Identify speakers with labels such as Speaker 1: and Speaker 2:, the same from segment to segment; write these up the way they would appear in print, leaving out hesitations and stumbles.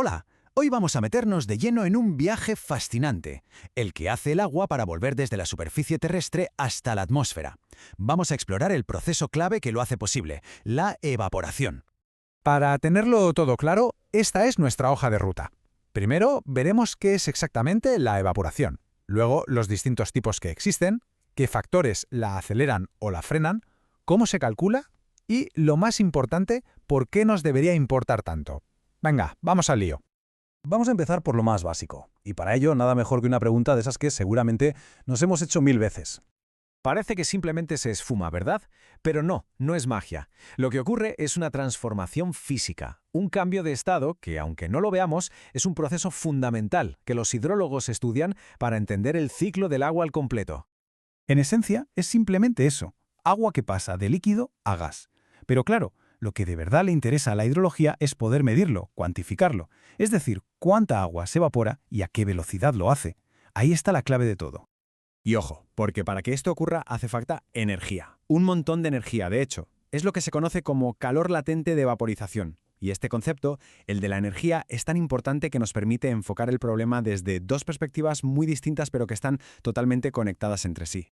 Speaker 1: Hola, hoy vamos a meternos de lleno en un viaje fascinante, el que hace el agua para volver desde la superficie terrestre hasta la atmósfera. Vamos a explorar el proceso clave que lo hace posible, la evaporación.
Speaker 2: Para tenerlo todo claro, esta es nuestra hoja de ruta. Primero, veremos qué es exactamente la evaporación. Luego, los distintos tipos que existen, qué factores la aceleran o la frenan, cómo se calcula y, lo más importante, por qué nos debería importar tanto. Venga, vamos al lío.
Speaker 3: Vamos a empezar por lo más básico, y para ello nada mejor que una pregunta de esas que seguramente nos hemos hecho 1000 veces.
Speaker 4: Parece que simplemente se esfuma, ¿verdad? Pero no, no es magia. Lo que ocurre es una transformación física, un cambio de estado que, aunque no lo veamos, es un proceso fundamental que los hidrólogos estudian para entender el ciclo del agua al completo.
Speaker 3: En esencia, es simplemente eso, agua que pasa de líquido a gas. Pero claro, lo que de verdad le interesa a la hidrología es poder medirlo, cuantificarlo, es decir, cuánta agua se evapora y a qué velocidad lo hace. Ahí está la clave de todo.
Speaker 4: Y ojo, porque para que esto ocurra hace falta energía. Un montón de energía, de hecho. Es lo que se conoce como calor latente de vaporización. Y este concepto, el de la energía, es tan importante que nos permite enfocar el problema desde dos perspectivas muy distintas pero que están totalmente conectadas entre sí.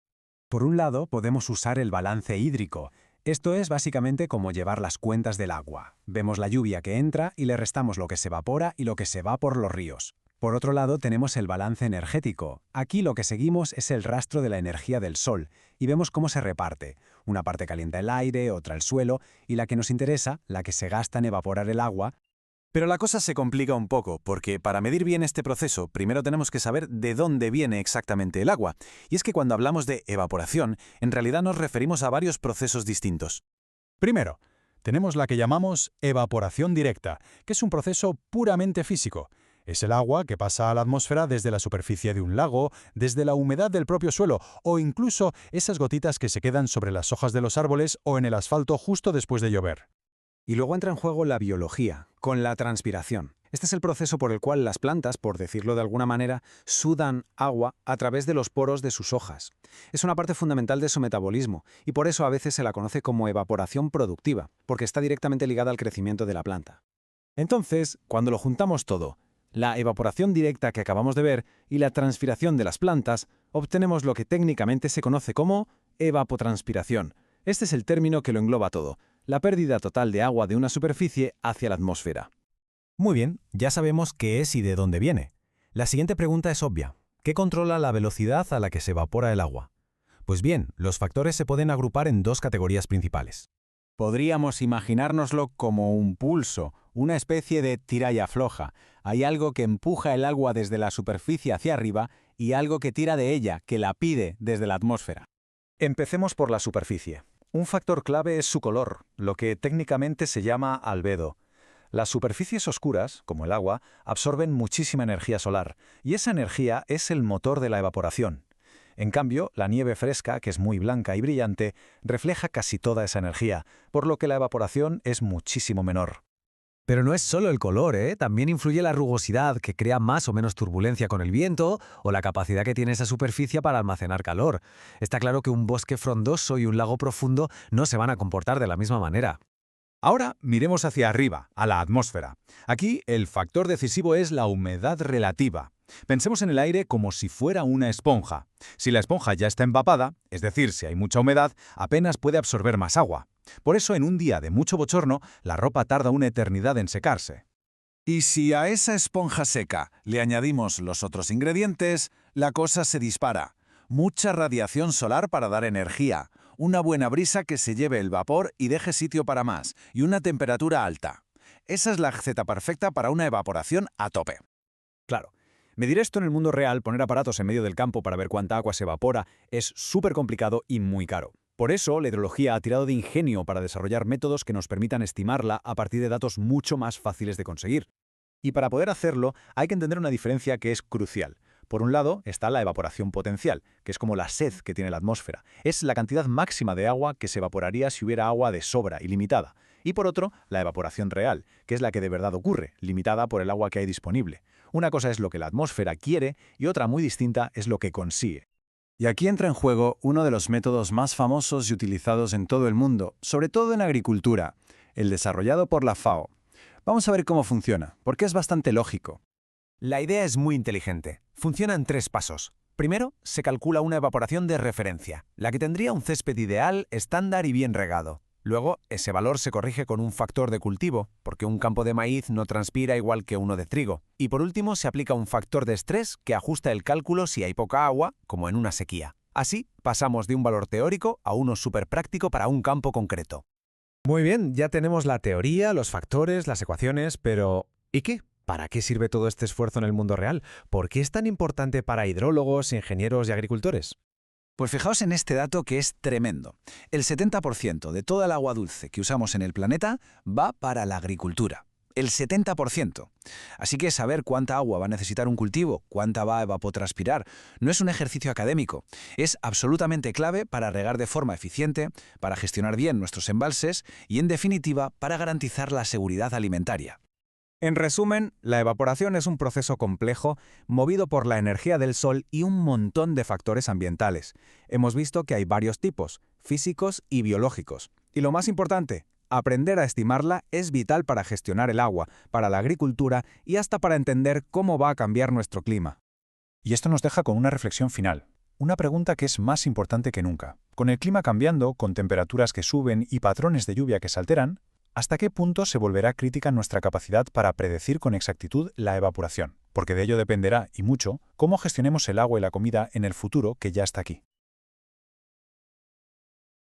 Speaker 5: Por un lado, podemos usar el balance hídrico. Esto es básicamente como llevar las cuentas del agua. Vemos la lluvia que entra y le restamos lo que se evapora y lo que se va por los ríos. Por otro lado, tenemos el balance energético. Aquí lo que seguimos es el rastro de la energía del sol y vemos cómo se reparte. Una parte calienta el aire, otra el suelo, y la que nos interesa, la que se gasta en evaporar el agua.
Speaker 6: Pero la cosa se complica un poco, porque para medir bien este proceso, primero tenemos que saber de dónde viene exactamente el agua. Y es que cuando hablamos de evaporación, en realidad nos referimos a varios procesos distintos.
Speaker 3: Primero, tenemos la que llamamos evaporación directa, que es un proceso puramente físico. Es el agua que pasa a la atmósfera desde la superficie de un lago, desde la humedad del propio suelo, o incluso esas gotitas que se quedan sobre las hojas de los árboles o en el asfalto justo después de llover.
Speaker 5: Y luego entra en juego la biología, con la transpiración. Este es el proceso por el cual las plantas, por decirlo de alguna manera, sudan agua a través de los poros de sus hojas. Es una parte fundamental de su metabolismo, y por eso a veces se la conoce como evaporación productiva, porque está directamente ligada al crecimiento de la planta.
Speaker 4: Entonces, cuando lo juntamos todo, la evaporación directa que acabamos de ver y la transpiración de las plantas, obtenemos lo que técnicamente se conoce como evapotranspiración. Este es el término que lo engloba todo, la pérdida total de agua de una superficie hacia la atmósfera.
Speaker 5: Muy bien, ya sabemos qué es y de dónde viene. La siguiente pregunta es obvia. ¿Qué controla la velocidad a la que se evapora el agua? Pues bien, los factores se pueden agrupar en dos categorías principales.
Speaker 6: Podríamos imaginárnoslo como un pulso, una especie de tira y afloja. Hay algo que empuja el agua desde la superficie hacia arriba y algo que tira de ella, que la pide desde la atmósfera.
Speaker 3: Empecemos por la superficie. Un factor clave es su color, lo que técnicamente se llama albedo. Las superficies oscuras, como el agua, absorben muchísima energía solar, y esa energía es el motor de la evaporación. En cambio, la nieve fresca, que es muy blanca y brillante, refleja casi toda esa energía, por lo que la evaporación es muchísimo menor.
Speaker 7: Pero no es solo el color, ¿eh? También influye la rugosidad, que crea más o menos turbulencia con el viento, o la capacidad que tiene esa superficie para almacenar calor. Está claro que un bosque frondoso y un lago profundo no se van a comportar de la misma manera.
Speaker 3: Ahora miremos hacia arriba, a la atmósfera. Aquí el factor decisivo es la humedad relativa. Pensemos en el aire como si fuera una esponja. Si la esponja ya está empapada, es decir, si hay mucha humedad, apenas puede absorber más agua. Por eso en un día de mucho bochorno, la ropa tarda una eternidad en secarse.
Speaker 6: Y si a esa esponja seca le añadimos los otros ingredientes, la cosa se dispara. Mucha radiación solar para dar energía, una buena brisa que se lleve el vapor y deje sitio para más, y una temperatura alta. Esa es la receta perfecta para una evaporación a tope.
Speaker 4: Claro, medir esto en el mundo real, poner aparatos en medio del campo para ver cuánta agua se evapora, es súper complicado y muy caro. Por eso, la hidrología ha tirado de ingenio para desarrollar métodos que nos permitan estimarla a partir de datos mucho más fáciles de conseguir. Y para poder hacerlo, hay que entender una diferencia que es crucial. Por un lado está la evaporación potencial, que es como la sed que tiene la atmósfera. Es la cantidad máxima de agua que se evaporaría si hubiera agua de sobra, ilimitada. Y por otro, la evaporación real, que es la que de verdad ocurre, limitada por el agua que hay disponible. Una cosa es lo que la atmósfera quiere y otra muy distinta es lo que consigue.
Speaker 6: Y aquí entra en juego uno de los métodos más famosos y utilizados en todo el mundo, sobre todo en agricultura, el desarrollado por la FAO.
Speaker 4: Vamos a ver cómo funciona, porque es bastante lógico.
Speaker 8: La idea es muy inteligente. Funciona en 3 pasos. Primero, se calcula una evaporación de referencia, la que tendría un césped ideal, estándar y bien regado. Luego, ese valor se corrige con un factor de cultivo, porque un campo de maíz no transpira igual que uno de trigo. Y por último, se aplica un factor de estrés que ajusta el cálculo si hay poca agua, como en una sequía. Así, pasamos de un valor teórico a uno superpráctico para un campo concreto.
Speaker 7: Muy bien, ya tenemos la teoría, los factores, las ecuaciones, pero ¿y qué? ¿Para qué sirve todo este esfuerzo en el mundo real? ¿Por qué es tan importante para hidrólogos, ingenieros y agricultores?
Speaker 6: Pues fijaos en este dato que es tremendo. El 70% de toda el agua dulce que usamos en el planeta va para la agricultura. El 70%. Así que saber cuánta agua va a necesitar un cultivo, cuánta va a evapotranspirar, no es un ejercicio académico. Es absolutamente clave para regar de forma eficiente, para gestionar bien nuestros embalses y, en definitiva, para garantizar la seguridad alimentaria.
Speaker 4: En resumen, la evaporación es un proceso complejo, movido por la energía del sol y un montón de factores ambientales. Hemos visto que hay varios tipos, físicos y biológicos. Y lo más importante, aprender a estimarla es vital para gestionar el agua, para la agricultura y hasta para entender cómo va a cambiar nuestro clima.
Speaker 3: Y esto nos deja con una reflexión final. Una pregunta que es más importante que nunca. Con el clima cambiando, con temperaturas que suben y patrones de lluvia que se alteran, ¿hasta qué punto se volverá crítica nuestra capacidad para predecir con exactitud la evaporación? Porque de ello dependerá, y mucho, cómo gestionemos el agua y la comida en el futuro que ya está aquí.